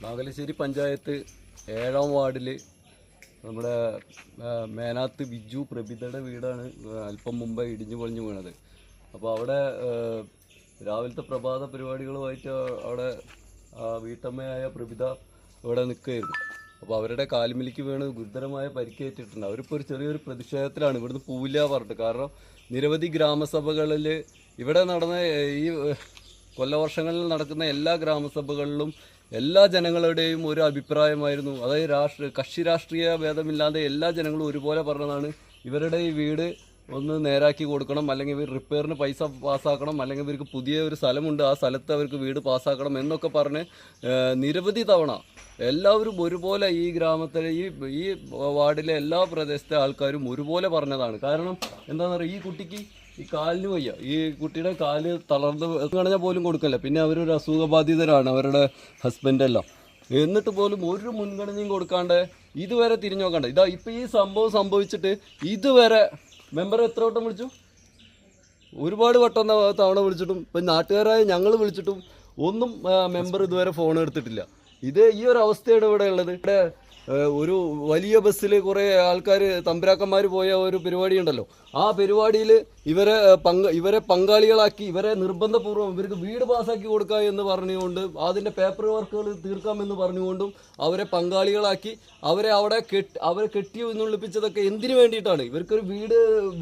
നാഗലശ്ശേരി പഞ്ചായത്ത് 7ാം വാർഡിൽ നമ്മുടെ മേനാത്ത് ബിജു പ്രഭിതയുടെ വീടാണ് അല്പം മുമ്പ് ഇടിഞ്ഞു പൊളിഞ്ഞു വീണത്. അപ്പോൾ അവിടെ രാവിലത്തെ പ്രഭാത പരിപാടികളുമായിട്ട് അവിടെ വീട്ടമ്മയായ പ്രഭിത ഇവിടെ നിൽക്കുകയായിരുന്നു. അപ്പോൾ അവരുടെ കാൽമിലിക്ക് വീണ് ഗുരുതരമായ പരിക്കേറ്റിട്ടുണ്ട്. അവരിപ്പോൾ ഒരു ചെറിയൊരു പ്രതിഷേധത്തിലാണ്, ഇവിടുന്ന് പോവില്ല പറഞ്ഞിട്ട്. കാരണം നിരവധി ഗ്രാമസഭകളിൽ ഇവിടെ നടന്ന ഈ കൊല്ലവർഷങ്ങളിൽ നടക്കുന്ന എല്ലാ ഗ്രാമസഭകളിലും എല്ലാ ജനങ്ങളുടെയും ഒരു അഭിപ്രായമായിരുന്നു. അതായത് കക്ഷി രാഷ്ട്രീയ ഭേദമില്ലാതെ എല്ലാ ജനങ്ങളും ഒരുപോലെ പറഞ്ഞതാണ്, ഇവരുടെ ഈ വീട് ഒന്ന് നേരാക്കി കൊടുക്കണം, അല്ലെങ്കിൽ ഇവർ റിപ്പയറിന് പൈസ പാസ്സാക്കണം, അല്ലെങ്കിൽ ഇവർക്ക് പുതിയ ഒരു സ്ഥലമുണ്ട് ആ സ്ഥലത്ത് അവർക്ക് വീട് പാസ്സാക്കണം എന്നൊക്കെ പറഞ്ഞ് നിരവധി തവണ എല്ലാവരും ഒരുപോലെ ഈ ഗ്രാമത്തിലെ ഈ വാർഡിലെ എല്ലാ പ്രദേശത്തെ ആൾക്കാരും ഒരുപോലെ പറഞ്ഞതാണ്. കാരണം എന്താണെന്ന് പറയുക, ഈ കുട്ടിക്ക് ഈ കാലിന് വയ്യ, ഈ കുട്ടിയുടെ കാല് തളർന്ന് കഴിഞ്ഞാൽ പോലും കൊടുക്കല്ല. പിന്നെ അവരൊരു അസുഖബാധിതരാണ്, അവരുടെ ഹസ്ബൻഡെല്ലാം. എന്നിട്ട് പോലും ഒരു മുൻഗണനയും കൊടുക്കാണ്ട് ഇതുവരെ തിരിഞ്ഞു നോക്കണ്ട. ഇതാ ഇപ്പം ഈ സംഭവം സംഭവിച്ചിട്ട് ഇതുവരെ മെമ്പർ എത്ര വട്ടം വിളിച്ചു? ഒരുപാട് വട്ടം തവണ വിളിച്ചിട്ടും ഇപ്പം നാട്ടുകാരായ ഞങ്ങൾ വിളിച്ചിട്ടും ഒന്നും മെമ്പർ ഇതുവരെ ഫോൺ എടുത്തിട്ടില്ല. ഈ ഒരു അവസ്ഥയാണ് ഇവിടെ ഉള്ളത്. ഇവിടെ ഒരു വലിയ ബസ്സിൽ കുറേ ആൾക്കാർ തമ്പുരാക്കന്മാർ പോയ ഒരു പരിപാടി ഉണ്ടല്ലോ, ആ പരിപാടിയിൽ ഇവരെ പങ്കാളികളാക്കി, ഇവരെ നിർബന്ധപൂർവ്വം ഇവർക്ക് വീട് പാസ്സാക്കി കൊടുക്കുക എന്ന് പറഞ്ഞുകൊണ്ട് അതിൻ്റെ പേപ്പർ വർക്കുകൾ തീർക്കാമെന്ന് പറഞ്ഞുകൊണ്ടും അവരെ പങ്കാളികളാക്കി അവരെ കെട്ടി ഉന്നൊളിപ്പിച്ചതൊക്കെ എന്തിനു വേണ്ടിയിട്ടാണ്? ഇവർക്കൊരു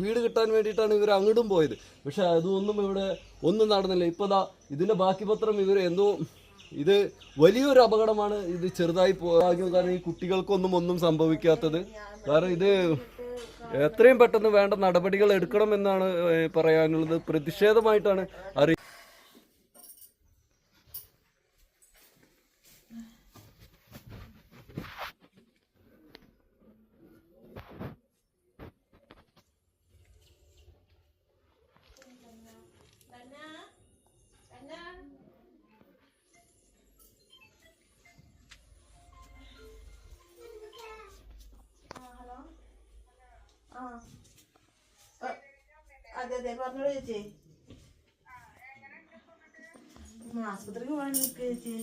വീട് കിട്ടാൻ വേണ്ടിയിട്ടാണ് ഇവർ അങ്ങോട്ടും പോയത്. പക്ഷെ അതൊന്നും ഇവിടെ ഒന്നും നടന്നില്ല. ഇപ്പോൾ ഇതിൻ്റെ ബാക്കി പത്രം ഇവർ എന്തോ ഇത് വലിയൊരു അപകടമാണ്. ഇത് ചെറുതായി പോകാൻ കാരണം ഈ കുട്ടികൾക്കൊന്നും ഒന്നും സംഭവിക്കാത്തത്. കാരണം ഇത് എത്രയും പെട്ടെന്ന് വേണ്ട നടപടികൾ എടുക്കണമെന്നാണ് പറയാനുള്ളത്. പ്രതിഷേധമായിട്ടാണ് അതെ പറഞ്ഞോളൂ ചേച്ചി. ആസ്പത്രിക്ക് പോകാൻ നിൽക്കുക ചേച്ചി,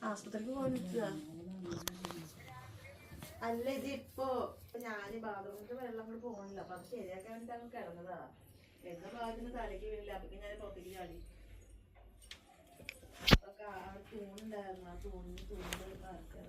ആസ്പത്രിക്ക് പോകാൻ നിൽക്കുക. അല്ല ഇതിപ്പോ ഞാന് ബാത്റൂമിന്റെ വെള്ളം കൂടി പോകണില്ല, അപ്പൊ അത് ശരിയാക്കാൻ വേണ്ടിട്ട് അങ്ങ് കിടന്നതാ. എന്ന ഭാഗത്തിന് തലയ്ക്ക് വീണില്ല, അപ്പൊ ഞാൻ പുറത്തേക്ക് ചാടി. അപ്പൊ തൂണുണ്ടായിരുന്നു, ആ തൂണിന്റെ ആൾക്കാർ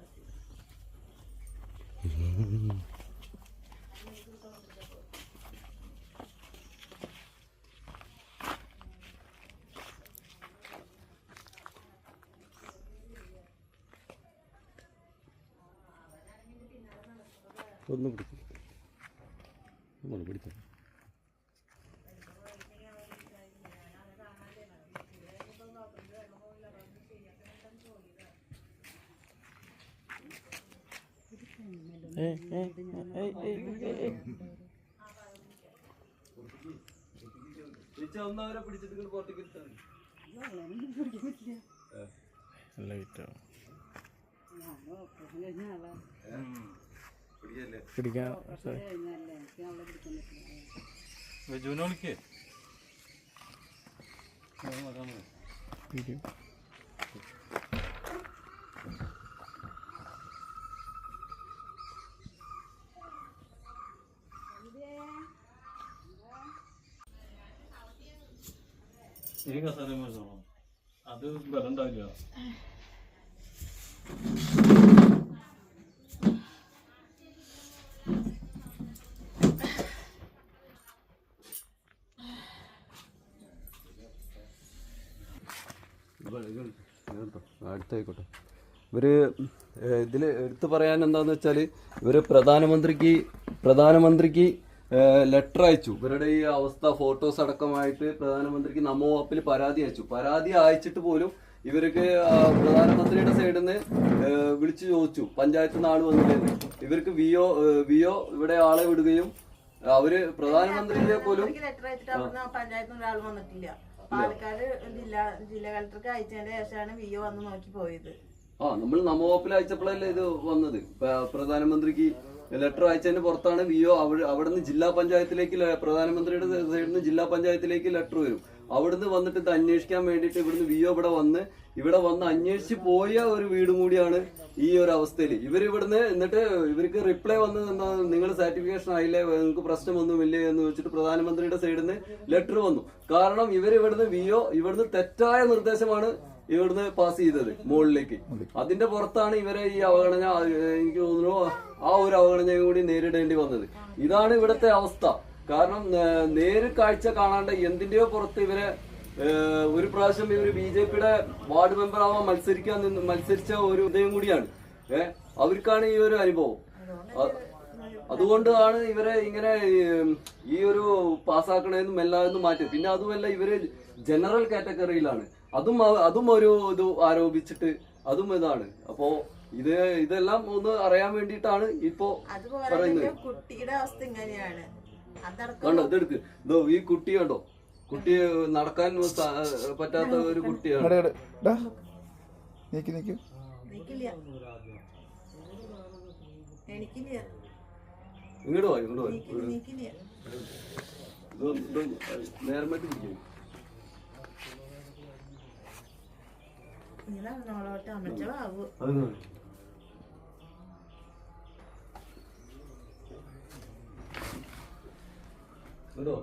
ഒന്ന് പിടിക്കും പിടിക്കാം. ഒന്നവരെ പിടിച്ചിട്ട് പുറത്തേക്ക് പിടിക്കാൻ ജൂനോളിക്ക് ഈ കസാര അത് ബലം ഉണ്ടാവില്ല. അടുത്തായിക്കോട്ടെ. ഇതിൽ എടുത്തു പറയാൻ എന്താണെന്ന് വെച്ചാൽ, ഇവർ പ്രധാനമന്ത്രിക്ക് ലെറ്റർ അയച്ചു. ഇവരുടെ ഈ അവസ്ഥ ഫോട്ടോസ് അടക്കമായിട്ട് പ്രധാനമന്ത്രിക്ക് നമോ ആപ്പിൽ പരാതി അയച്ചു. പരാതി അയച്ചിട്ട് പോലും ഇവർക്ക് പ്രധാനമന്ത്രിയുടെ സൈഡിൽ നിന്ന് വിളിച്ചു ചോദിച്ചു, പഞ്ചായത്ത് നാൾ വന്നില്ലെന്ന്. ഇവർക്ക് വിഒ ഇവിടെ ആളെ വിടുകയും അവര് പ്രധാനമന്ത്രിയെ പോലും പഞ്ചായത്തിന് ഒരാൾ വന്നിട്ടില്ല. പാലക്കാട് ജില്ലാ കളക്ടർക്ക് അയച്ചതിന്റെ ശേഷമാണ് വിഒ വന്ന് നോക്കി പോയത്. നമ്മൾ നമോ ആപ്പിൽ അയച്ചപ്പോഴല്ലേ ഇത് വന്നത്. പ്രധാനമന്ത്രിക്ക് ലെറ്റർ അയച്ചതിന് പുറത്താണ് വിഒ അവിടെ നിന്ന് ജില്ലാ പഞ്ചായത്തിലേക്ക്, പ്രധാനമന്ത്രിയുടെ സൈഡിൽ നിന്ന് ജില്ലാ പഞ്ചായത്തിലേക്ക് ലെറ്റർ വരും. അവിടുന്ന് വന്നിട്ട് ഇത് അന്വേഷിക്കാൻ വേണ്ടിയിട്ട് ഇവിടുന്ന് വിഒ ഇവിടെ വന്ന് അന്വേഷിച്ച് പോയ ഒരു വീടും കൂടിയാണ് ഈ ഒരു അവസ്ഥയിൽ. ഇവരിവിടുന്ന് എന്നിട്ട് ഇവർക്ക് റിപ്ലൈ വന്നത് എന്താ, നിങ്ങൾ സർട്ടിഫിക്കേഷൻ ആയില്ലേ, നിങ്ങൾക്ക് പ്രശ്നമൊന്നുമില്ലേ എന്ന് വെച്ചിട്ട് പ്രധാനമന്ത്രിയുടെ സൈഡിൽ നിന്ന് ലെറ്റർ വന്നു. കാരണം ഇവരിവിടുന്ന് വിഒ ഇവിടുന്ന് തെറ്റായ നിർദ്ദേശമാണ് ഇവിടുന്ന് പാസ് ചെയ്തത് മുകളിലേക്ക്. അതിന്റെ പുറത്താണ് ഇവരെ ഈ അവഗണന, എനിക്ക് തോന്നുന്നു ആ ഒരു അവഗണനയും കൂടി നേരിടേണ്ടി വന്നത്. ഇതാണ് ഇവിടുത്തെ അവസ്ഥ. കാരണം നേരിൽ കാഴ്ച കാണാണ്ട് എന്തിന്റെയോ പുറത്ത് ഇവരെ ഒരു പ്രാവശ്യം ഇവര് BJP-യുടെ വാർഡ് മെമ്പർ ആവാൻ മത്സരിച്ച ഒരു ഇതയും കൂടിയാണ്. അവർക്കാണ് ഈ ഒരു അനുഭവം. അതുകൊണ്ടാണ് ഇവരെ ഇങ്ങനെ ഈ ഒരു പാസ്സാക്കണമെന്നും എല്ലാവരും മാറ്റി. പിന്നെ അതുമല്ല, ഇവര് ജനറൽ കാറ്റഗറിയിലാണ്. അതും ഒരു ഇത് ആരോപിച്ചിട്ട് അതും ഇതാണ്. അപ്പോ ഇതെല്ലാം ഒന്ന് അറിയാൻ വേണ്ടിയിട്ടാണ് ഇപ്പോ പറയുന്നത്. കുട്ടിയുടെ അവസ്ഥ ഇങ്ങനെയാണ്. കണ്ടോ, ഇതെടുക്ക്. ഇതോ ഈ കുട്ടി കണ്ടോ, കുട്ടി നടക്കാൻ പറ്റാത്ത ഒരു കുട്ടിയാണ്. ഇങ്ങോട്ട് പോയി നേർമറ്റ് പിടിക്കും. കേട്ടോ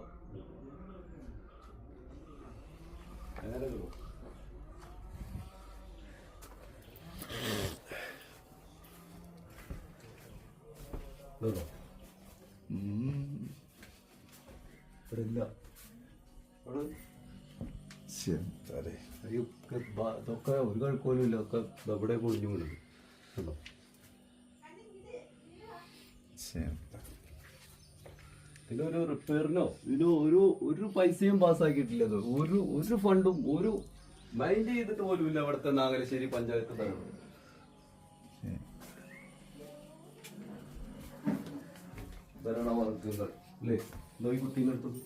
ഇതൊക്കെ ഒരു കുഴപ്പമില്ല, ഇല്ല ഒക്കെ എവിടെ പൊളിഞ്ഞു വീണത് കണ്ടോ. ഇതിനൊരു റിപ്പയറിനോ ഇതിന് ഒരു പൈസയും പാസ്സാക്കിയിട്ടില്ല. ഒരു ഫണ്ടും ഒരു മൈൻഡ് ചെയ്തിട്ട് പോലും ഇല്ല അവിടുത്തെ നാഗലശ്ശേരി പഞ്ചായത്ത് തലം. ഭരണവർഗങ്ങൾ അല്ലേ ഈ കുട്ടീനെടുത്തത്.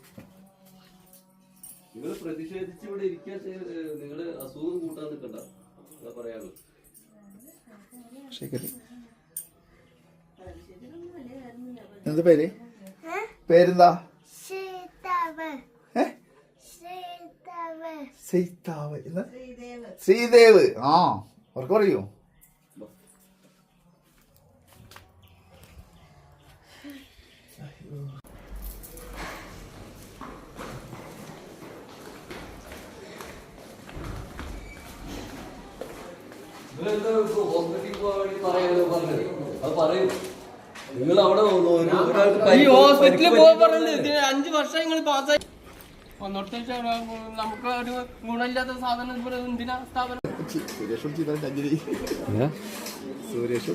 നിങ്ങൾ പ്രതിഷേധിച്ച് ഇവിടെ ഇരിക്കാൻ നിങ്ങള് അസുഖം കൂട്ടാൻ നിൽക്കണ്ട, എന്താ പറയാനുള്ളത്. എന്താ പേരെന്താ? ശ്രീദേവ്. ആ അവർക്ക് പറയൂ. അത് പറയൂ. നിങ്ങൾ അവിടെ ഈ ഹോസ്പിറ്റലിൽ പോകാൻ പറഞ്ഞത് 5 വർഷം നിങ്ങൾ പാസ്സായി ഒന്നോട്ട് നമുക്ക് ഒരു ഗുണമില്ലാത്ത സാധനം ഇവിടെ എന്തിനാ സ്ഥാപനം. സുരേഷ് സുരേഷ്